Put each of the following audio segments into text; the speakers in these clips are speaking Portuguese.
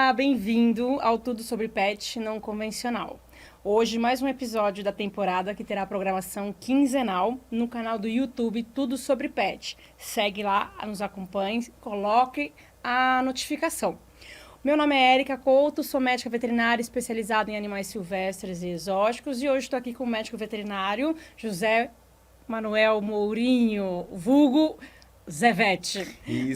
Olá, bem-vindo ao Tudo Sobre Pet Não Convencional. Hoje, mais um episódio da temporada que terá programação quinzenal no canal do YouTube Tudo Sobre Pet. Segue lá, nos acompanhe, coloque a notificação. Meu nome é Érica Couto, sou médica veterinária especializada em animais silvestres e exóticos e hoje estou aqui com o médico veterinário José Manuel Mourinho, vulgo Zevete,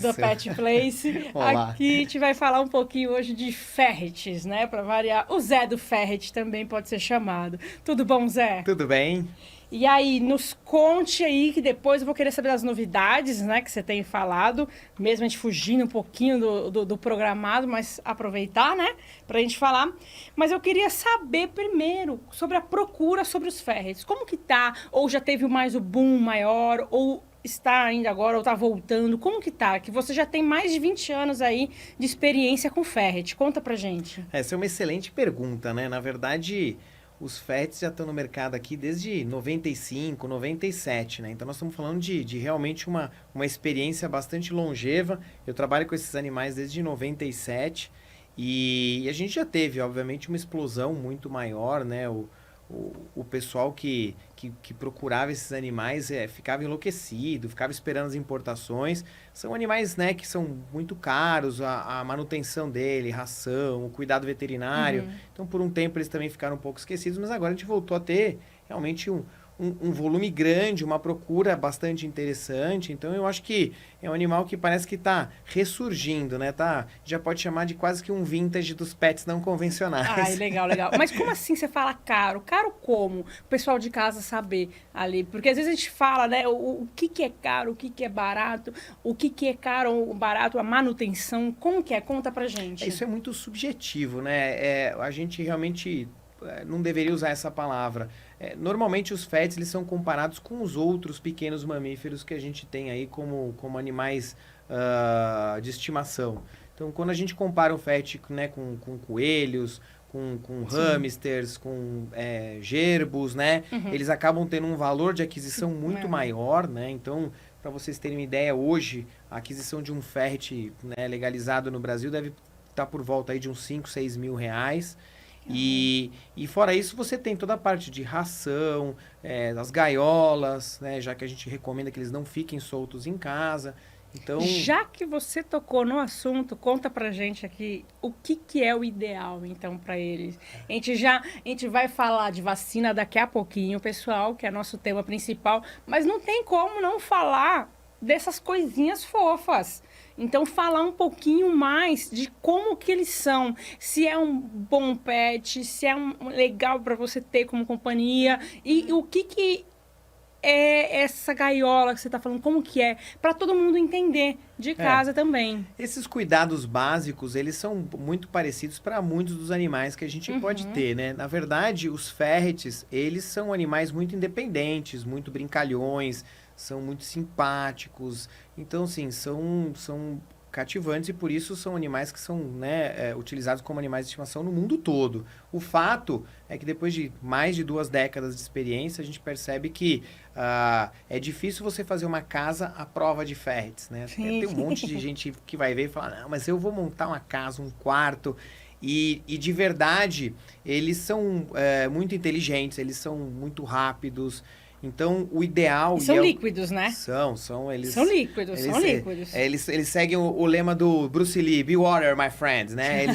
do Pet Place. Olá. Aqui a gente vai falar um pouquinho hoje de ferrets, né? Para variar. O Zé do ferret também pode ser chamado. Tudo bom, Zé? Tudo bem? E aí, nos conte aí, que depois eu vou querer saber das novidades, né? Que você tem falado, mesmo a gente fugindo um pouquinho do programado, mas aproveitar, né? Pra gente falar. Mas eu queria saber primeiro sobre a procura sobre os ferrets. Como que tá? Ou já teve mais o boom maior? Ou está ainda agora, ou tá voltando? Como que tá? Que você já tem mais de 20 anos aí de experiência com ferret. Conta pra gente. Essa é uma excelente pergunta, né? Na verdade, os ferrets já estão no mercado aqui desde 95, 97, né? Então nós estamos falando de realmente uma experiência bastante longeva. Eu trabalho com esses animais desde 97 e a gente já teve, obviamente, uma explosão muito maior, né? O pessoal que procurava esses animais ficava enlouquecido, ficava esperando as importações. São animais, né, que são muito caros, a manutenção dele, ração, o cuidado veterinário. Então, por um tempo, eles também ficaram um pouco esquecidos, mas agora a gente voltou a ter realmente um volume grande, uma procura bastante interessante. Então, eu acho que é um animal que parece que está ressurgindo, né? Já pode chamar de quase que um vintage dos pets não convencionais. Ai, legal, legal. Mas como assim você fala caro? Caro como? O pessoal de casa saber ali. Porque às vezes a gente fala, né? O que é caro, o que é barato, o que é caro ou barato, a manutenção. Como que é? Conta pra gente. Isso é muito subjetivo, né? A gente realmente não deveria usar essa palavra. Normalmente os pets eles são comparados com os outros pequenos mamíferos que a gente tem aí como animais de estimação. Então, quando a gente compara um pet, né, com coelhos, com hamsters, com gerbos, né? Eles acabam tendo um valor de aquisição muito maior, né? Então, para vocês terem uma ideia, hoje, a aquisição de um ferret, né, legalizado no Brasil deve estar por volta aí de uns 5, 6 mil reais. E fora isso, você tem toda a parte de ração, as gaiolas, né? Já que a gente recomenda que eles não fiquem soltos em casa. Então, já que você tocou no assunto, conta pra gente aqui o que é o ideal, então, para eles. A gente vai falar de vacina daqui a pouquinho, pessoal, que é nosso tema principal, mas não tem como não falar dessas coisinhas fofas. Então, falar um pouquinho mais de como que eles são, se é um bom pet, se é um legal para você ter como companhia e o que é essa gaiola que você está falando, como que é, para todo mundo entender de casa também. Esses cuidados básicos, eles são muito parecidos para muitos dos animais que a gente pode ter, né? Na verdade, os ferrets, eles são animais muito independentes, muito brincalhões, são muito simpáticos. Então, sim, são cativantes e por isso são animais que são, né, utilizados como animais de estimação no mundo todo. O fato é que depois de mais de 2 décadas de experiência, a gente percebe que é difícil você fazer uma casa à prova de ferrets, né? Tem um monte de gente que vai ver e fala, não, mas eu vou montar uma casa, um quarto. E de verdade, eles são muito inteligentes, eles são muito rápidos. Então, o ideal... E são líquidos, né? Eles... São líquidos, são líquidos. Eles seguem o lema do Bruce Lee, be water, my friends, né?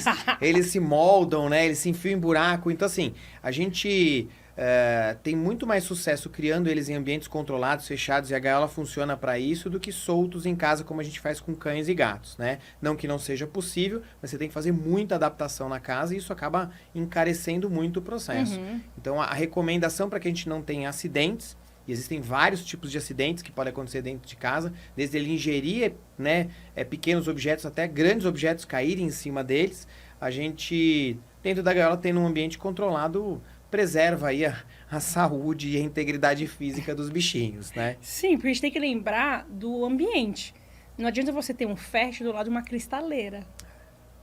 Eles se moldam, né? Eles se enfiam em buraco. Então, assim, a gente tem muito mais sucesso criando eles em ambientes controlados, fechados, e a gaiola funciona para isso, do que soltos em casa, como a gente faz com cães e gatos, né? Não que não seja possível, mas você tem que fazer muita adaptação na casa e isso acaba encarecendo muito o processo. Então, a recomendação para que a gente não tenha acidentes, e existem vários tipos de acidentes que podem acontecer dentro de casa, desde ele ingerir, né, pequenos objetos até grandes objetos caírem em cima deles. A gente, dentro da gaiola, tendo um ambiente controlado, preserva aí a saúde e a integridade física dos bichinhos, né? Sim, porque a gente tem que lembrar do ambiente. Não adianta você ter um ferret do lado de uma cristaleira.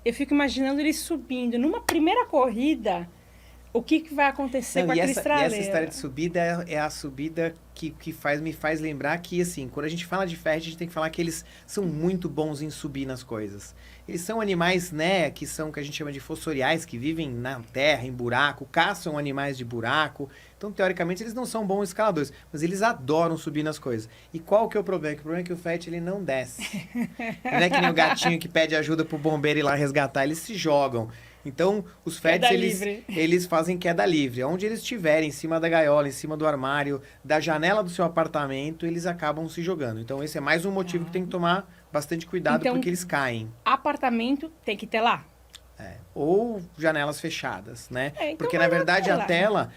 Eu fico imaginando ele subindo. Numa primeira corrida, O que vai acontecer Não, com e aquela essa estraleira? história de subida é a subida que me faz lembrar que, assim, quando a gente fala de ferret, a gente tem que falar que eles são muito bons em subir nas coisas. Eles são animais, né, que a gente chama de fossoriais, que vivem na terra, em buraco, caçam animais de buraco. Então, teoricamente, eles não são bons escaladores, mas eles adoram subir nas coisas. E qual que é o problema? O problema é que o ferret, ele não desce. Não é que nem o gatinho que pede ajuda pro bombeiro ir lá resgatar, eles se jogam. Então, os ferrets, eles fazem queda livre. Onde eles estiverem, em cima da gaiola, em cima do armário, da janela do seu apartamento, eles acabam se jogando. Então, esse é mais um motivo que tem que tomar bastante cuidado, então, porque eles caem. Apartamento tem que ter lá. Ou janelas fechadas, né? Então porque, na verdade, a tela...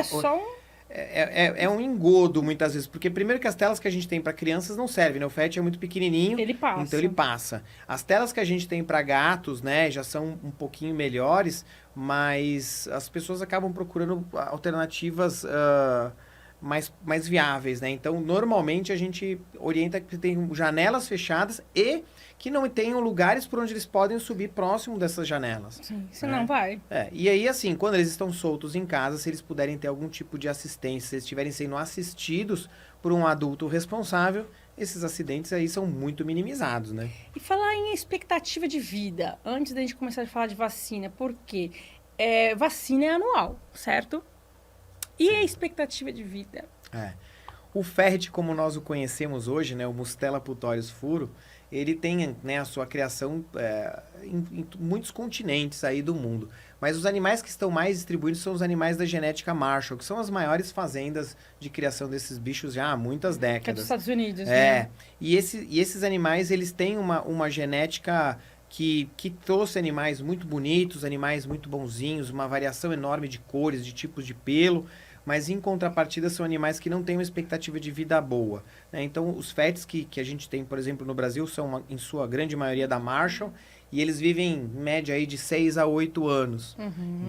só um... É um engodo, muitas vezes. Porque, primeiro, que as telas que a gente tem para crianças não servem, né? O ferret é muito pequenininho. Ele passa. Então, ele passa. As telas que a gente tem para gatos, né? Já são um pouquinho melhores, mas as pessoas acabam procurando alternativas mais viáveis, né? Então, normalmente, a gente orienta que tem janelas fechadas e que não tenham lugares por onde eles podem subir próximo dessas janelas. Sim, senão vai. E aí, assim, quando eles estão soltos em casa, se eles puderem ter algum tipo de assistência, se eles estiverem sendo assistidos por um adulto responsável, esses acidentes aí são muito minimizados, né? E falar em expectativa de vida, antes da gente começar a falar de vacina, por quê? Vacina é anual, certo? E a expectativa de vida? O ferret, como nós o conhecemos hoje, né, o Mustela putorius furo, ele tem, né, a sua criação em muitos continentes aí do mundo. Mas os animais que estão mais distribuídos são os animais da genética Marshall, que são as maiores fazendas de criação desses bichos já há muitas décadas. Que é dos Estados Unidos, né? E esses animais, eles têm uma genética que trouxe animais muito bonitos, animais muito bonzinhos, uma variação enorme de cores, de tipos de pelo, mas em contrapartida são animais que não têm uma expectativa de vida boa, né? Então, os ferrets que a gente tem, por exemplo, no Brasil, são, em sua grande maioria, da Marshall, e eles vivem, em média, aí, de 6 a 8 anos.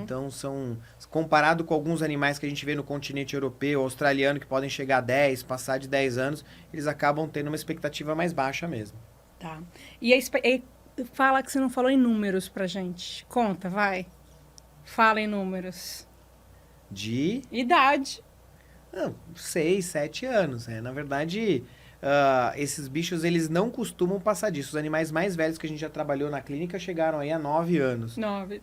Então, comparado com alguns animais que a gente vê no continente europeu, australiano, que podem chegar a 10, passar de 10 anos, eles acabam tendo uma expectativa mais baixa mesmo. Tá. E fala que você não falou em números pra gente. Conta, vai. Fala em números. De? Idade. 6, 7 anos. Na verdade, esses bichos, eles não costumam passar disso. Os animais mais velhos que a gente já trabalhou na clínica chegaram aí a 9 anos. 9.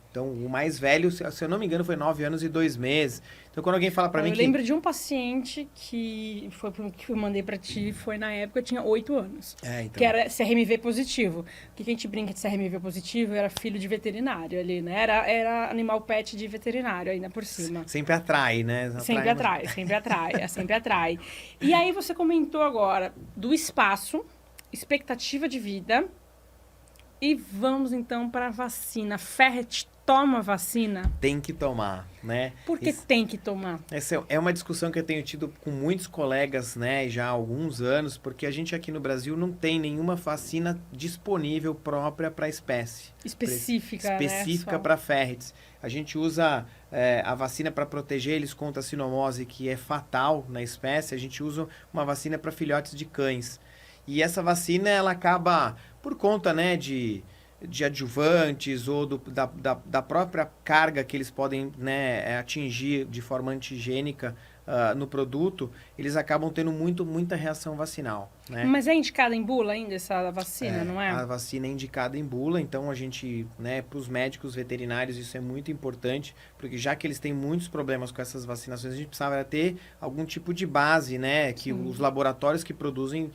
Então, o mais velho, se eu não me engano, foi 9 anos e 2 meses. Então, quando alguém fala pra mim Eu lembro de um paciente que eu mandei pra ti, foi na época, tinha 8 anos. Então. Que era CRMV positivo. O que a gente brinca de CRMV positivo? Era filho de veterinário ali, né? Era animal pet de veterinário ainda por cima. Sempre atrai, né? Sempre atrai. E aí você comentou agora do espaço, expectativa de vida. E vamos então para a vacina. Ferret toma vacina? Tem que tomar, né? Por que tem que tomar? Essa é uma discussão que eu tenho tido com muitos colegas, né, já há alguns anos, porque a gente aqui no Brasil não tem nenhuma vacina disponível própria para a espécie. Específica, né? Para ferrets. A gente usa a vacina para proteger eles contra a sinomose, que é fatal na espécie. A gente usa uma vacina para filhotes de cães. E essa vacina, ela acaba, por conta, né, de adjuvantes ou da própria carga que eles podem, né, atingir de forma antigênica no produto, eles acabam tendo muita reação vacinal, né? Mas é indicada em bula ainda essa vacina, não é? A vacina é indicada em bula, então a gente, né, para os médicos veterinários isso é muito importante, porque já que eles têm muitos problemas com essas vacinações, a gente precisava ter algum tipo de base, né, que os laboratórios que produzem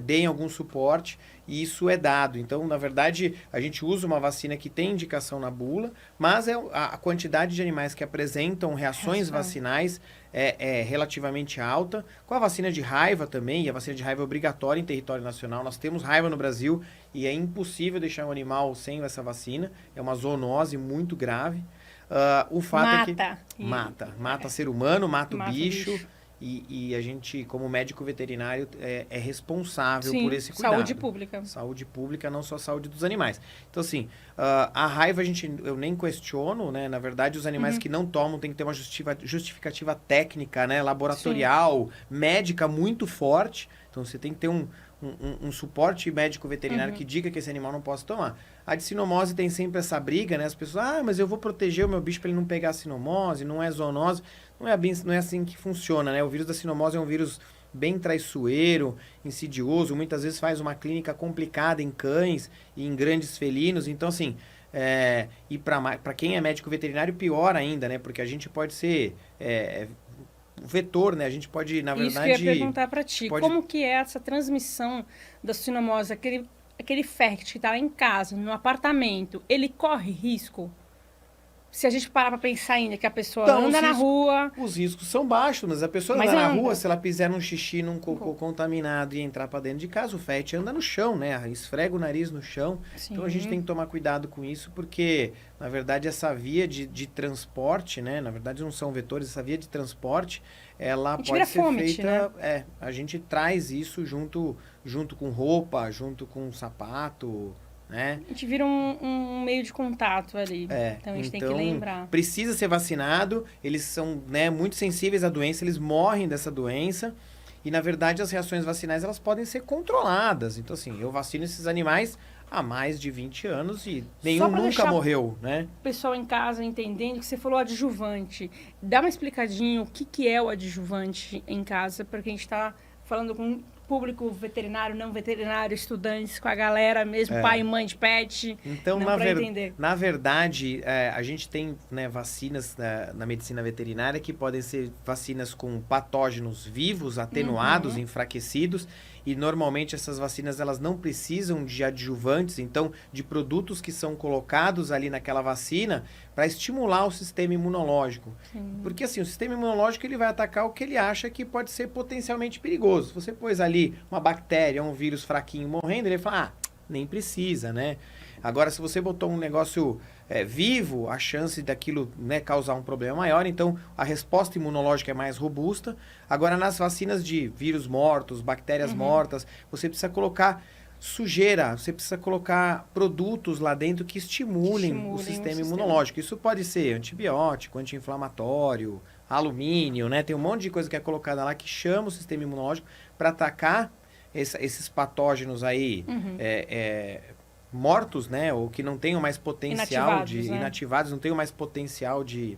deem algum suporte, e isso é dado. Então, na verdade, a gente usa uma vacina que tem indicação na bula, mas a quantidade de animais que apresentam reações vacinais é relativamente alta. Com a vacina de raiva também, e a vacina de raiva é obrigatória em território nacional. Nós temos raiva no Brasil e é impossível deixar um animal sem essa vacina. É uma zoonose muito grave. O fato é que mata ser humano, mata o bicho. E a gente, como médico veterinário, é responsável por esse cuidado. Saúde pública, não só a saúde dos animais. Então, assim, a raiva eu nem questiono, né? Na verdade, os animais que não tomam têm que ter uma justificativa técnica, né? Laboratorial, médica muito forte. Então, você tem que ter um suporte médico veterinário que diga que esse animal não possa tomar. A de sinomose tem sempre essa briga, né? As pessoas, mas eu vou proteger o meu bicho para ele não pegar sinomose, não é zoonose. Não é assim que funciona, né? O vírus da sinomose é um vírus bem traiçoeiro, insidioso, muitas vezes faz uma clínica complicada em cães e em grandes felinos. Então, assim, e para quem é médico veterinário, pior ainda, né? Porque a gente pode ser vetor, né? A gente pode, na verdade... Isso que eu ia perguntar para ti. Pode... Como que é essa transmissão da sinomose? Aquele ferret que está em casa, no apartamento, ele corre risco? Se a gente parar para pensar ainda que a pessoa anda na rua... Os riscos são baixos, mas a pessoa anda na rua, se ela fizer um xixi num cocô contaminado e entrar para dentro de casa, o ferret anda no chão, né? Esfrega o nariz no chão. Sim. Então a gente tem que tomar cuidado com isso, porque, na verdade, essa via de transporte, né? Na verdade, não são vetores, essa via de transporte, ela pode ser feita... Né? A gente traz isso junto com roupa, junto com sapato... Né? A gente vira um meio de contato ali. Então a gente tem que lembrar. Precisa ser vacinado, eles são, né, muito sensíveis à doença, eles morrem dessa doença. E, na verdade, as reações vacinais elas podem ser controladas. Então, assim, eu vacino esses animais há mais de 20 anos e nenhum nunca morreu, né? O pessoal em casa entendendo que você falou adjuvante. Dá uma explicadinha o que é o adjuvante em casa, porque a gente está falando com público veterinário, não veterinário, estudantes, com a galera mesmo, pai e mãe de pet. Então, na verdade, a gente tem, né, vacinas na medicina veterinária que podem ser vacinas com patógenos vivos, atenuados, enfraquecidos, e normalmente essas vacinas elas não precisam de adjuvantes, então de produtos que são colocados ali naquela vacina para estimular o sistema imunológico. Sim. Porque assim, o sistema imunológico ele vai atacar o que ele acha que pode ser potencialmente perigoso. Se você pôs ali uma bactéria, um vírus fraquinho morrendo, ele fala, nem precisa, né? Agora, se você botou um negócio vivo, a chance daquilo, né, causar um problema maior, então a resposta imunológica é mais robusta. Agora, nas vacinas de vírus mortos, bactérias mortas, você precisa colocar sujeira, você precisa colocar produtos lá dentro que estimulem o sistema imunológico. Isso pode ser antibiótico, anti-inflamatório, alumínio, né? Tem um monte de coisa que é colocada lá que chama o sistema imunológico para atacar esses patógenos aí mortos, né? Ou que não tenham mais potencial inativados, não tenham mais potencial de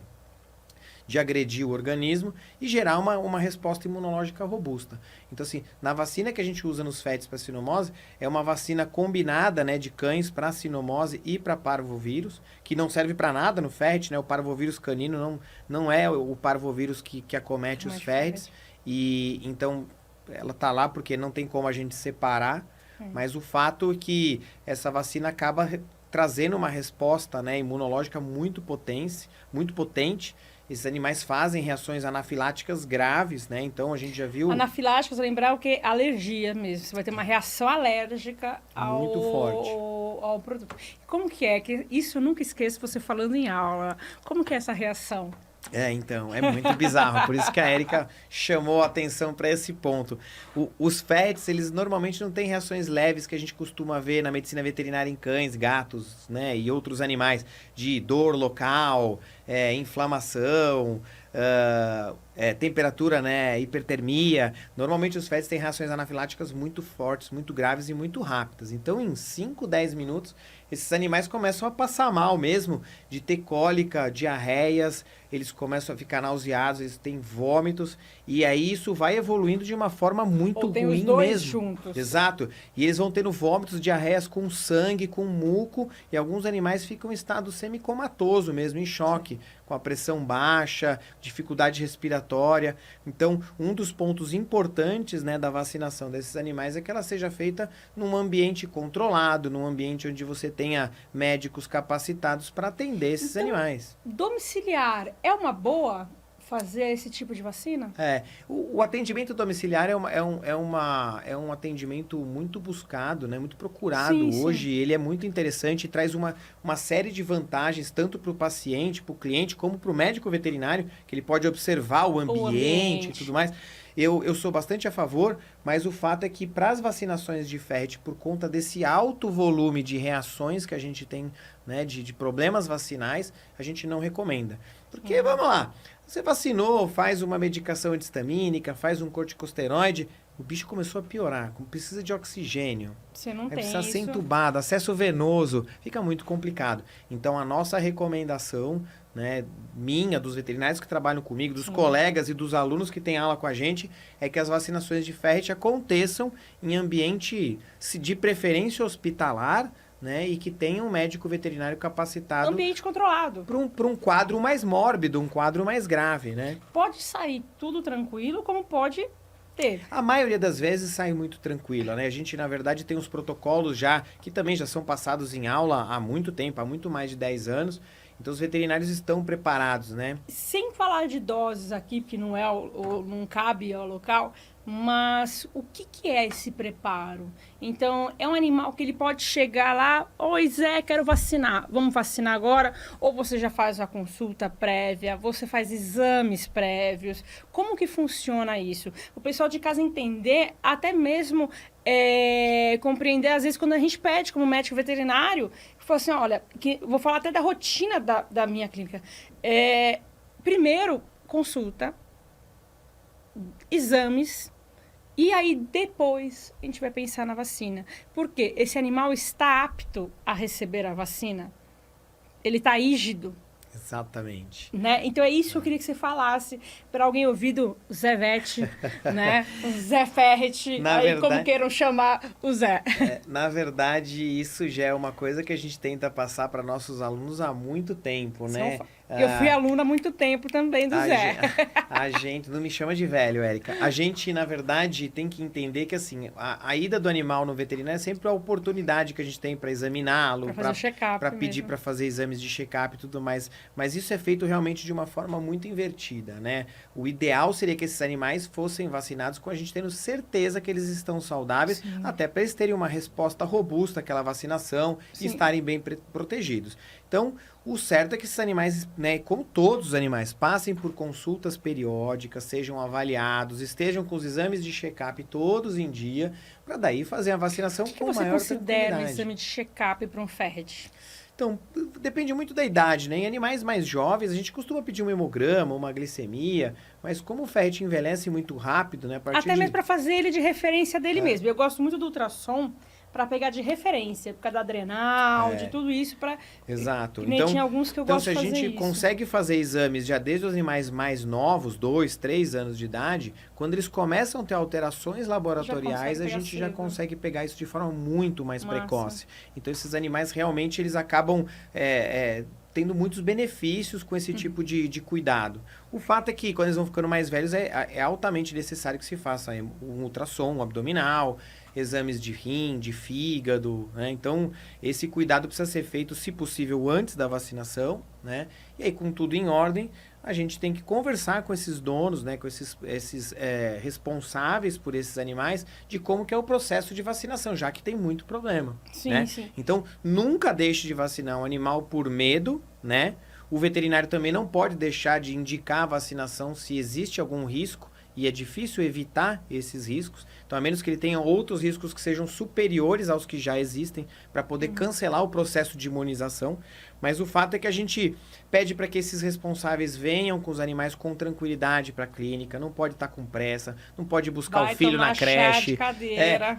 agredir o organismo e gerar uma resposta imunológica robusta. Então, assim, na vacina que a gente usa nos fetos para sinomose, é uma vacina combinada, né, de cães para sinomose e para parvovírus, que não serve para nada no FET, né? O parvovírus canino não é o parvovírus que acomete os fetos. E então ela tá lá porque não tem como a gente separar, mas o fato é que essa vacina acaba trazendo uma resposta, né, imunológica muito potente. Esses animais fazem reações anafiláticas graves, né? Então, a gente já viu... Anafiláticas, lembrar o que? Alergia mesmo. Você vai ter uma reação alérgica muito forte ao produto. Como que é? Que isso eu nunca esqueço você falando em aula. Como que é essa reação? Então, é muito bizarro. Por isso que a Érica chamou a atenção para esse ponto. Os FETs, eles normalmente não têm reações leves que a gente costuma ver na medicina veterinária em cães, gatos, né, e outros animais, de dor local, inflamação, temperatura, né, hipertermia. Normalmente os FETs têm reações anafiláticas muito fortes, muito graves e muito rápidas. Então, em 5, 10 minutos, esses animais começam a passar mal mesmo, de ter cólica, diarreias, eles começam a ficar nauseados, eles têm vômitos, e aí isso vai evoluindo de uma forma muito ruim os dois mesmo. Juntos. Exato. E eles vão tendo vômitos, diarreias com sangue, com muco, e alguns animais ficam em estado semicomatoso mesmo, em choque, com a pressão baixa, dificuldade respiratória. Então, um dos pontos importantes, né, da vacinação desses animais é que ela seja feita num ambiente controlado, num ambiente onde você tenha médicos capacitados para atender esses animais. Domiciliar é uma boa fazer esse tipo de vacina? O atendimento domiciliar é um atendimento muito buscado, né? Muito procurado hoje. Sim. Ele é muito interessante e traz uma série de vantagens, tanto para o paciente, para o cliente, como para o médico veterinário, que ele pode observar o ambiente e tudo mais. Eu sou bastante a favor, mas o fato é que para as vacinações de ferret, por conta desse alto volume de reações que a gente tem, né, de problemas vacinais, a gente não recomenda. Porque, vamos lá, você vacinou, faz uma medicação anti-histamínica, faz um corticosteroide, o bicho começou a piorar, precisa de oxigênio. Você não Aí tem precisa ser isso. entubado, acesso venoso, fica muito complicado. Então, a nossa recomendação, né, minha, dos veterinários que trabalham comigo, dos Sim. colegas e dos alunos que têm aula com a gente, é que as vacinações de ferret aconteçam em ambiente de preferência hospitalar, né, e que tenha um médico veterinário capacitado Ambiente controlado. para um quadro mais mórbido, um quadro mais grave, né? Pode sair tudo tranquilo, como pode ter. A maioria das vezes sai muito tranquila, né? A gente, na verdade, tem os protocolos já, que também já são passados em aula há muito tempo, há muito mais de 10 anos. Então, os veterinários estão preparados, né? Sem falar de doses aqui, porque não não cabe ao local, mas o que é esse preparo? Então, é um animal que ele pode chegar lá, oi Zé, quero vacinar, vamos vacinar agora? Ou você já faz a consulta prévia, você faz exames prévios, como que funciona isso? O pessoal de casa entender, até mesmo compreender, às vezes, quando a gente pede como médico veterinário, fala assim, olha, vou falar até da rotina da minha clínica. Primeiro, consulta, exames, e aí depois a gente vai pensar na vacina. Porque esse animal está apto a receber a vacina? Ele está rígido? Exatamente. Né? Então é isso que eu queria que você falasse para alguém ouvir do Zé Vete, né? O Zé Ferret, como queiram chamar o Zé. Na verdade, isso já é uma coisa que a gente tenta passar para nossos alunos há muito tempo, né? Eu fui aluna há muito tempo também do Zé. A gente, não me chama de velho, Érica. A gente, na verdade, tem que entender que, assim, a ida do animal no veterinário é sempre a oportunidade que a gente tem para examiná-lo, para pedir para fazer exames de check-up e tudo mais. Mas isso é feito realmente de uma forma muito invertida, né? O ideal seria que esses animais fossem vacinados com a gente tendo certeza que eles estão saudáveis, Sim. até para eles terem uma resposta robusta àquela vacinação Sim. e estarem bem protegidos. Então, o certo é que esses animais, né, como todos os animais, passem por consultas periódicas, sejam avaliados, estejam com os exames de check-up todos em dia, para daí fazer a vacinação com maior tranquilidade. O que você considera um exame de check-up para um ferret? Então, depende muito da idade, né? Em animais mais jovens, a gente costuma pedir um hemograma, uma glicemia, mas como o ferret envelhece muito rápido, né? Até mesmo para fazer ele de referência dele mesmo. Eu gosto muito do ultrassom para pegar de referência, por causa da adrenal, de tudo isso, para... Exato. Então, tinha alguns que eu gosto de fazer se a gente consegue fazer exames já desde os animais mais novos, 2, 3 anos de idade, quando eles começam a ter alterações laboratoriais, a gente já consegue pegar isso de forma muito mais precoce. Então, esses animais realmente, eles acabam tendo muitos benefícios com esse tipo de cuidado. O fato é que, quando eles vão ficando mais velhos, é altamente necessário que se faça um ultrassom abdominal, exames de rim, de fígado, né? Então, esse cuidado precisa ser feito, se possível, antes da vacinação, né? E aí, com tudo em ordem, a gente tem que conversar com esses donos, né? Com esses responsáveis por esses animais, de como que é o processo de vacinação, já que tem muito problema, sim, né? Sim. Então, nunca deixe de vacinar um animal por medo, né? O veterinário também não pode deixar de indicar a vacinação se existe algum risco, e é difícil evitar esses riscos. Então, a menos que ele tenha outros riscos que sejam superiores aos que já existem, para poder cancelar o processo de imunização. Mas o fato é que a gente pede para que esses responsáveis venham com os animais com tranquilidade para a clínica, não pode estar com pressa, não pode buscar o filho na creche.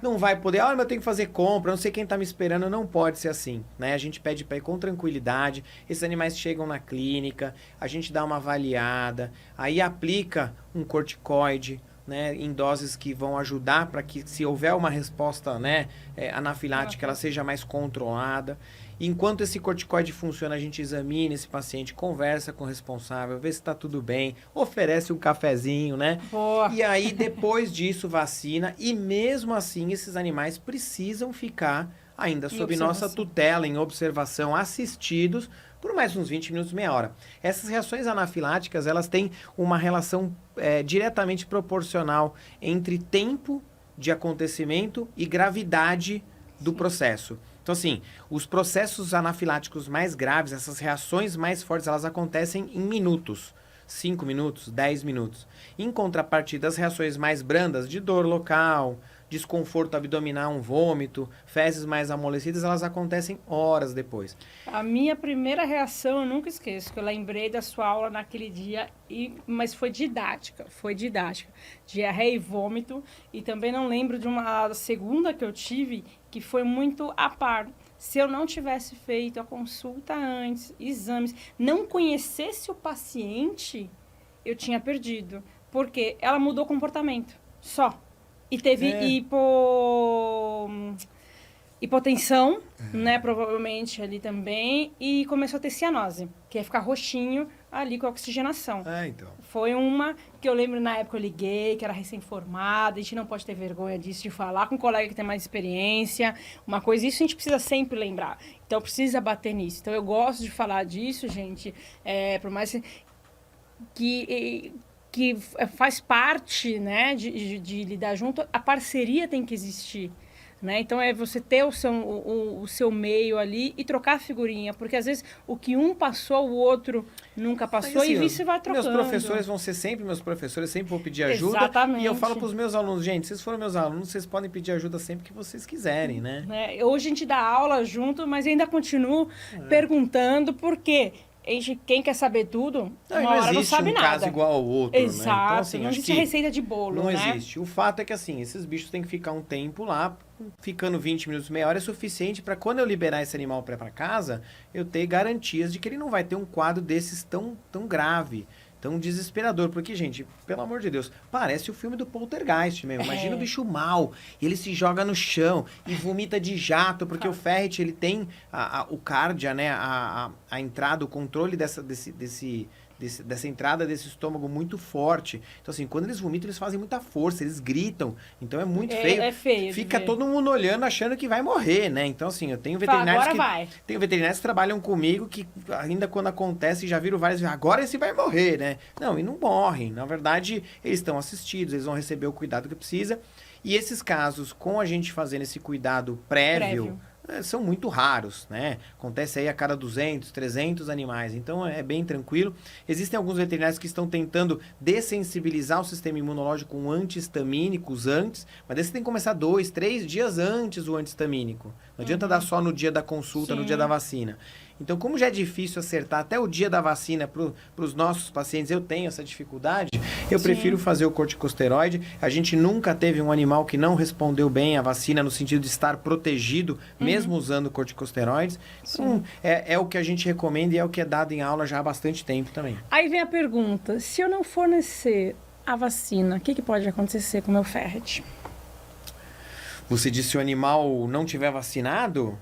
Não vai poder, mas eu tenho que fazer compra, não sei quem está me esperando, não pode ser assim, né? A gente pede para ir com tranquilidade, esses animais chegam na clínica, a gente dá uma avaliada, aí aplica um corticoide, né, em doses que vão ajudar para que, se houver uma resposta, né, anafilática, ela seja mais controlada. Enquanto esse corticoide funciona, a gente examina esse paciente, conversa com o responsável, vê se está tudo bem, oferece um cafezinho, né? Boa. E aí, depois disso, vacina. E mesmo assim, esses animais precisam ficar ainda sob nossa tutela, em observação, assistidos, por mais uns 20 minutos, meia hora. Essas reações anafiláticas, elas têm uma relação diretamente proporcional entre tempo de acontecimento e gravidade do processo. Então, assim, os processos anafiláticos mais graves, essas reações mais fortes, elas acontecem em minutos. 5 minutos, 10 minutos. Em contrapartida, as reações mais brandas, de dor local, desconforto abdominal, um vômito, fezes mais amolecidas, elas acontecem horas depois. A minha primeira reação, eu nunca esqueço, que eu lembrei da sua aula naquele dia, mas foi didática. Diarreia e vômito. E também não lembro de uma segunda que eu tive, que foi muito a par. Se eu não tivesse feito a consulta antes, exames, não conhecesse o paciente, eu tinha perdido. Porque ela mudou o comportamento, só. E teve hipotensão, né, provavelmente ali também, e começou a ter cianose, que é ficar roxinho ali com a oxigenação. Então. Foi uma que eu lembro na época eu liguei, que era recém-formada, a gente não pode ter vergonha disso, de falar com um colega que tem mais experiência, uma coisa, isso a gente precisa sempre lembrar. Então, precisa bater nisso. Então, eu gosto de falar disso, gente, por mais que faz parte, né, de lidar junto, a parceria tem que existir. Né? Então, é você ter o seu meio ali e trocar figurinha, porque às vezes o que um passou, o outro nunca passou, assim, e vice vai trocando. Meus professores vão ser sempre meus professores, sempre vou pedir ajuda. Exatamente. E eu falo para os meus alunos, gente, vocês foram meus alunos, vocês podem pedir ajuda sempre que vocês quiserem, né? Hoje a gente dá aula junto, mas ainda continuo perguntando por quê. Quem quer saber tudo, uma hora não sabe nada. Não existe um caso igual ao outro, Exato. Né? Então, assim, não existe receita de bolo, não né? Não existe. O fato é que, assim, esses bichos têm que ficar um tempo lá, ficando 20 minutos, meia hora é suficiente para quando eu liberar esse animal para casa, eu ter garantias de que ele não vai ter um quadro desses tão grave, tão desesperador. Porque, gente, pelo amor de Deus, parece o filme do Poltergeist mesmo. Imagina o bicho mal, e ele se joga no chão e vomita de jato, porque o ferret, ele tem o cardia, né, a entrada, o controle dessa entrada desse estômago muito forte. Então, assim, quando eles vomitam, eles fazem muita força, eles gritam. Então, é muito feio. É feio. Fica todo mundo olhando, achando que vai morrer, né? Então, assim, eu tenho veterinários tenho veterinários que trabalham comigo que ainda quando acontece, já viram vários, agora esse vai morrer, né? Não, e não morrem. Na verdade, eles estão assistidos, eles vão receber o cuidado que precisa. E esses casos, com a gente fazendo esse cuidado prévio são muito raros, né? Acontece aí a cada 200, 300 animais, então é bem tranquilo. Existem alguns veterinários que estão tentando dessensibilizar o sistema imunológico com antihistamínicos antes, mas esse tem que começar 2, 3 dias antes o antihistamínico. Não adianta dar só no dia da consulta, no dia da vacina. Então, como já é difícil acertar até o dia da vacina para os nossos pacientes, eu tenho essa dificuldade, eu prefiro fazer o corticosteroide. A gente nunca teve um animal que não respondeu bem à vacina no sentido de estar protegido, mesmo usando corticosteroides. Então, é o que a gente recomenda e é o que é dado em aula já há bastante tempo também. Aí vem a pergunta, se eu não fornecer a vacina, o que pode acontecer com o meu ferret? Você disse se o animal não tiver vacinado?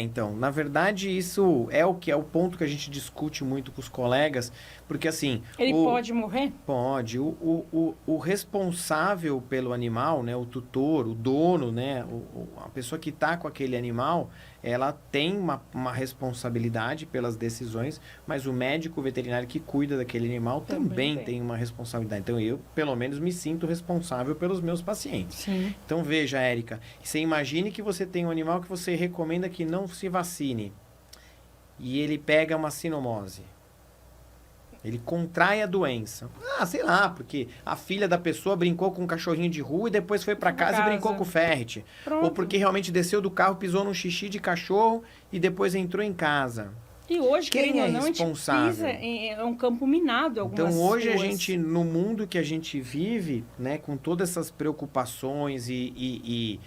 Então, na verdade, isso é o ponto que a gente discute muito com os colegas, porque assim... Ele pode morrer? Pode. O responsável pelo animal, né, o tutor, o dono, né, a pessoa que está com aquele animal, ela tem uma responsabilidade pelas decisões, mas o médico veterinário que cuida daquele animal também tem uma responsabilidade. Então, eu, pelo menos, me sinto responsável pelos meus pacientes. Sim. Então, veja, Érica, você imagine que você tem um animal que você recomenda que não se vacine e ele pega uma sinomose. Ele contrai a doença. Sei lá, porque a filha da pessoa brincou com um cachorrinho de rua e depois foi para casa e brincou com o ferret. Ou porque realmente desceu do carro, pisou num xixi de cachorro e depois entrou em casa. E hoje, quem é responsável? A gente pisa é um campo minado algumas Então, hoje ruas. a gente, no mundo que a gente vive, né, com todas essas preocupações e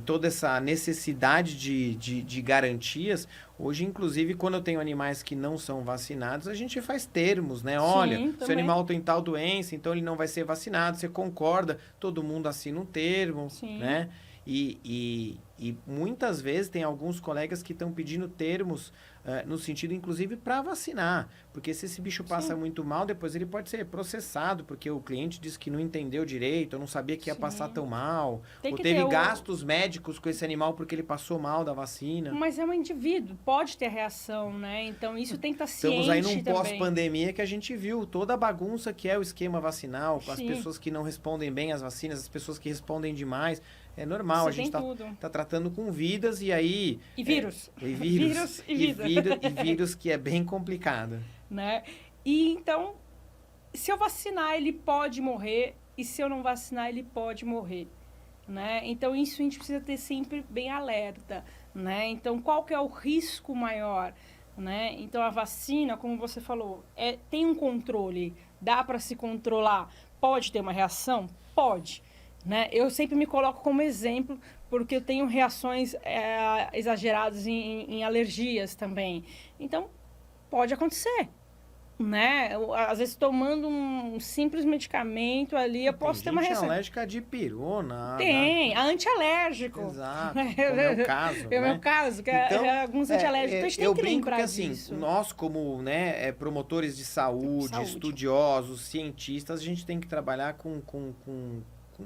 toda essa necessidade de garantias, hoje, inclusive, quando eu tenho animais que não são vacinados, a gente faz termos, né? Olha, se o animal tem tal doença, então ele não vai ser vacinado, você concorda, todo mundo assina um termo, né? E muitas vezes tem alguns colegas que estão pedindo termos no sentido, inclusive, para vacinar. Porque se esse bicho passa muito mal, depois ele pode ser processado, porque o cliente disse que não entendeu direito, ou não sabia que ia passar tão mal, ou teve gastos médicos com esse animal porque ele passou mal da vacina. Mas é um indivíduo, pode ter reação, né? Então, isso tem que estar ciente também. Estamos aí num pós-pandemia que a gente viu toda a bagunça que é o esquema vacinal, as pessoas que não respondem bem às vacinas, as pessoas que respondem demais. É normal, a gente tá tratando com vidas e aí... E vírus. Vírus e vida. E vírus que é bem complicado. Né? E então, se eu vacinar, ele pode morrer. E se eu não vacinar, ele pode morrer. né? Então, isso a gente precisa ter sempre bem alerta, né? Então, qual que é o risco maior, né? Então, a vacina, como você falou, tem um controle, dá para se controlar. Pode ter uma reação? Pode. Né? Eu sempre me coloco como exemplo, porque eu tenho reações exageradas em alergias também. Então, pode acontecer. Né? Às vezes, tomando um simples medicamento ali, eu posso ter uma reação. Tem gente alérgica de pirona. Tem, antialérgico. Exato, como é o caso. É o meu caso, que então, alguns antialérgicos. Então, a gente tem que lembrar que, assim, disso. Nós, como promotores de saúde, estudiosos, cientistas, a gente tem que trabalhar com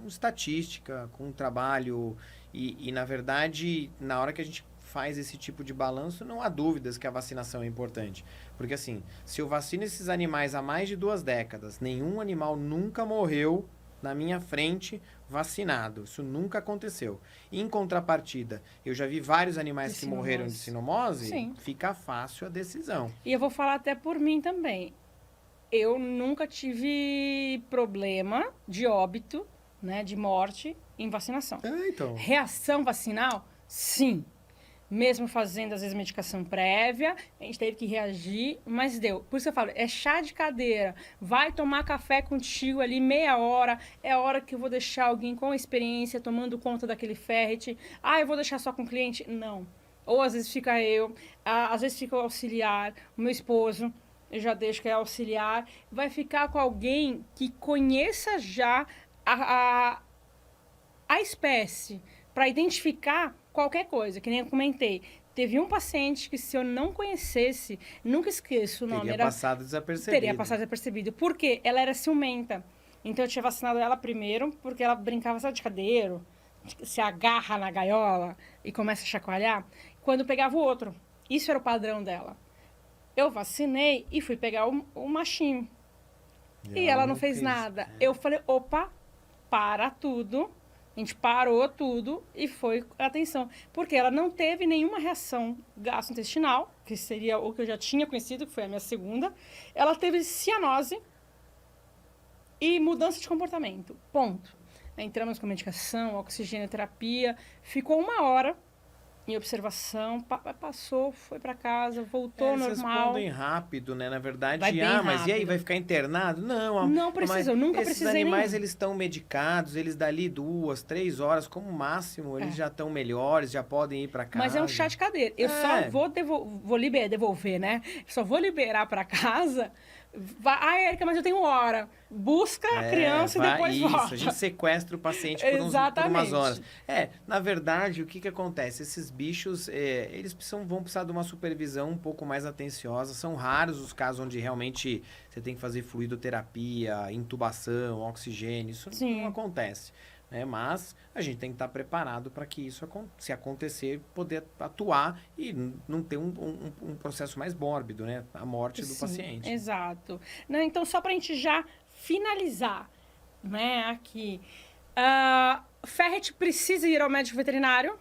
estatística, com trabalho. E, na verdade, na hora que a gente faz esse tipo de balanço, não há dúvidas que a vacinação é importante. Porque, assim, se eu vacino esses animais há mais de 2 décadas, nenhum animal nunca morreu na minha frente vacinado. Isso nunca aconteceu. Em contrapartida, eu já vi vários animais que morreram de sinomose, sim, fica fácil a decisão. E eu vou falar até por mim também. Eu nunca tive problema de óbito, né, de morte em vacinação. Então. Reação vacinal? Sim. Mesmo fazendo, às vezes, medicação prévia, a gente teve que reagir, mas deu. Por isso eu falo, é chá de cadeira. Vai tomar café contigo ali meia hora, é a hora que eu vou deixar alguém com experiência tomando conta daquele ferret. Ah, eu vou deixar só com o cliente? Não. Ou às vezes fica eu, às vezes fica o auxiliar, o meu esposo, eu já deixo que é auxiliar. Vai ficar com alguém que conheça já a espécie, para identificar qualquer coisa, que nem eu comentei. Teve um paciente que, se eu não conhecesse, nunca esqueço o nome. Teria passado desapercebido. Teria passado desapercebido. Por quê? Ela era ciumenta. Então, eu tinha vacinado ela primeiro, porque ela brincava só de cadeiro, se agarra na gaiola e começa a chacoalhar. Quando pegava o outro. Isso era o padrão dela. Eu vacinei e fui pegar o machinho. E ela não fez nada. Eu falei, opa, para tudo. A gente parou tudo e foi atenção. Porque ela não teve nenhuma reação gastrointestinal, que seria o que eu já tinha conhecido, que foi a minha segunda. Ela teve cianose e mudança de comportamento. Ponto. Entramos com medicação, oxigenoterapia. Ficou 1 hora em observação, passou, foi para casa, voltou normal. Eles respondem rápido, né? Na verdade, mas rápido. E aí, vai ficar internado? Não. Não precisa, eu nunca precisei Esses animais, eles estão medicados, eles dali 2, 3 horas, como máximo, eles já estão melhores, já podem ir para casa. Mas é um chá de cadeira. Eu só vou devolver, né? Só vou liberar para casa. Érica, mas eu tenho hora. Busca a criança e depois volta. A gente sequestra o paciente por umas horas. Na verdade, o que acontece? Esses bichos, eles vão precisar de uma supervisão um pouco mais atenciosa. São raros os casos onde realmente você tem que fazer fluidoterapia, intubação, oxigênio. Isso não acontece. Mas a gente tem que estar preparado para que isso, se acontecer, poder atuar e não ter um processo mais mórbido, né? A morte do paciente. Exato. Então, só para a gente já finalizar, né, aqui. Ferret precisa ir ao médico veterinário?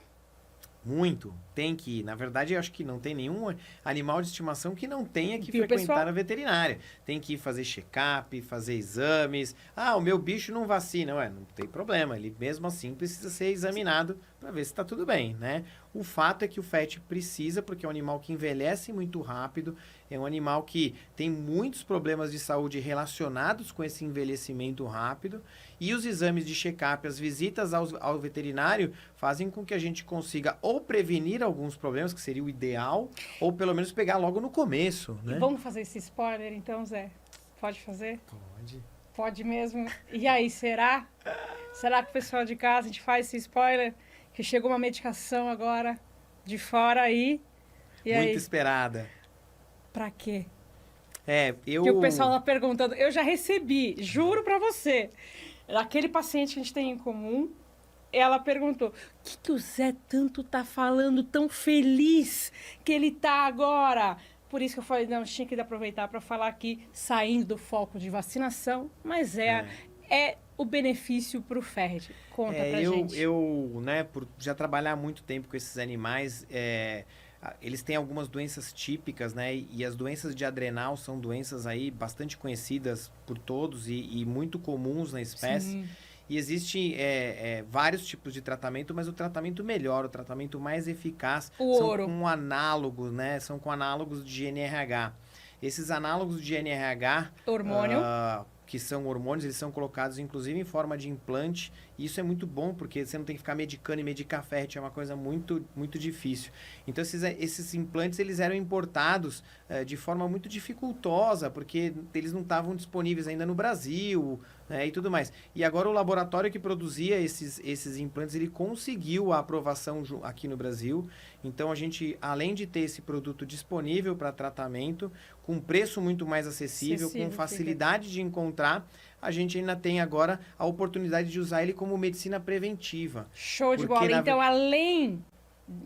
Muito. Tem que ir. Na verdade, eu acho que não tem nenhum animal de estimação que não tenha que frequentar a veterinária. Tem que ir fazer check-up, fazer exames. O meu bicho não vacina. Não tem problema. Ele mesmo assim precisa ser examinado para ver se está tudo bem, né? O fato é que o FET precisa, porque é um animal que envelhece muito rápido, é um animal que tem muitos problemas de saúde relacionados com esse envelhecimento rápido, e os exames de check-up, as visitas ao veterinário, fazem com que a gente consiga ou prevenir alguns problemas, que seria o ideal, ou pelo menos pegar logo no começo, né? Vamos fazer esse spoiler então, Zé? Pode fazer? Pode. Pode mesmo? E aí, será? Será que o pessoal de casa, a gente faz esse spoiler? Que chegou uma medicação agora de fora aí. E muito aí? Esperada. Pra quê? Que o pessoal tá perguntando. Eu já recebi, juro pra você. Aquele paciente que a gente tem em comum, ela perguntou, o que o Zé tanto tá falando, tão feliz que ele tá agora? Por isso que eu falei, não, tinha que aproveitar para falar aqui, saindo do foco de vacinação, mas é o benefício para o ferret. Conta pra gente. Por já trabalhar há muito tempo com esses animais, eles têm algumas doenças típicas, né? E as doenças de adrenal são doenças aí bastante conhecidas por todos e muito comuns na espécie. Sim. E existe vários tipos de tratamento, mas o tratamento melhor, o tratamento mais eficaz são com análogos, né? São com análogos de GNRH. Esses análogos de GNRH... Hormônio. Que são hormônios, eles são colocados inclusive em forma de implante, e isso é muito bom, porque você não tem que ficar medicando e medicar ferret, é uma coisa muito, muito difícil. Então, esses implantes, eles eram importados de forma muito dificultosa, porque eles não estavam disponíveis ainda no Brasil, né, e tudo mais. E agora o laboratório que produzia esses implantes, ele conseguiu a aprovação aqui no Brasil. Então, a gente, além de ter esse produto disponível para tratamento, com preço muito mais acessível, com facilidade de encontrar, a gente ainda tem agora a oportunidade de usar ele como medicina preventiva. Show de bola. Então, além,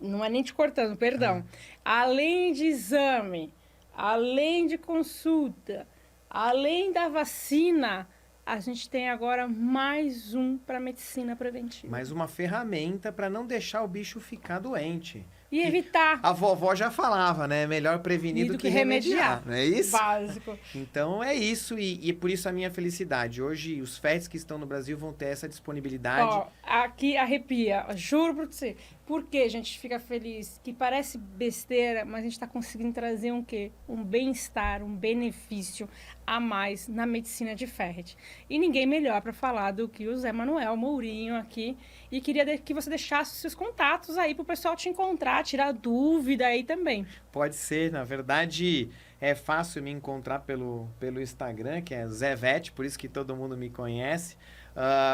não é nem te cortando, perdão, além de exame, além de consulta, além da vacina, a gente tem agora mais um para medicina preventiva. Mais uma ferramenta para não deixar o bicho ficar doente. E evitar. A vovó já falava, né? Melhor prevenir do que remediar. Não é isso? Básico. Então é isso, e por isso a minha felicidade. Hoje, os FETs que estão no Brasil vão ter essa disponibilidade. Ó, aqui arrepia, juro pra você. Por que a gente fica feliz? Que parece besteira, mas a gente está conseguindo trazer um quê? Um bem-estar, um benefício a mais na medicina de ferret. E ninguém melhor para falar do que o Zé Manuel Mourinho aqui. E queria que você deixasse os seus contatos aí para o pessoal te encontrar, tirar dúvida aí também. Pode ser, na verdade é fácil me encontrar pelo Instagram, que é Zé Vet, por isso que todo mundo me conhece.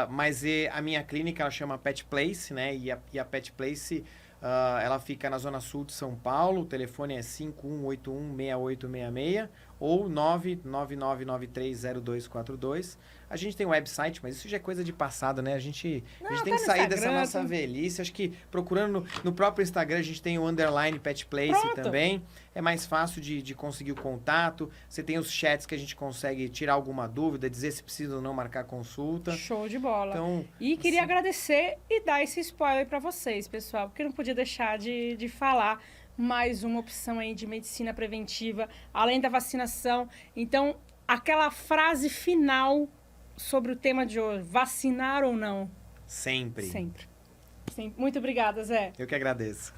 Mas a minha clínica ela chama Pet Place, né? E a Pet Place ela fica na zona sul de São Paulo. O telefone é 5181-6866 ou 999930242. A gente tem um website, mas isso já é coisa de passado, né? A gente tem que sair dessa nossa velhice. Acho que procurando no próprio Instagram, a gente tem o underline Pet Place também. É mais fácil de conseguir o contato. Você tem os chats que a gente consegue tirar alguma dúvida, dizer se precisa ou não marcar consulta. Show de bola. Então, e queria agradecer e dar esse spoiler para vocês, pessoal, porque não podia deixar de falar mais uma opção aí de medicina preventiva, além da vacinação. Então, aquela frase final sobre o tema de hoje, vacinar ou não? Sempre. Sempre. Muito obrigada, Zé. Eu que agradeço.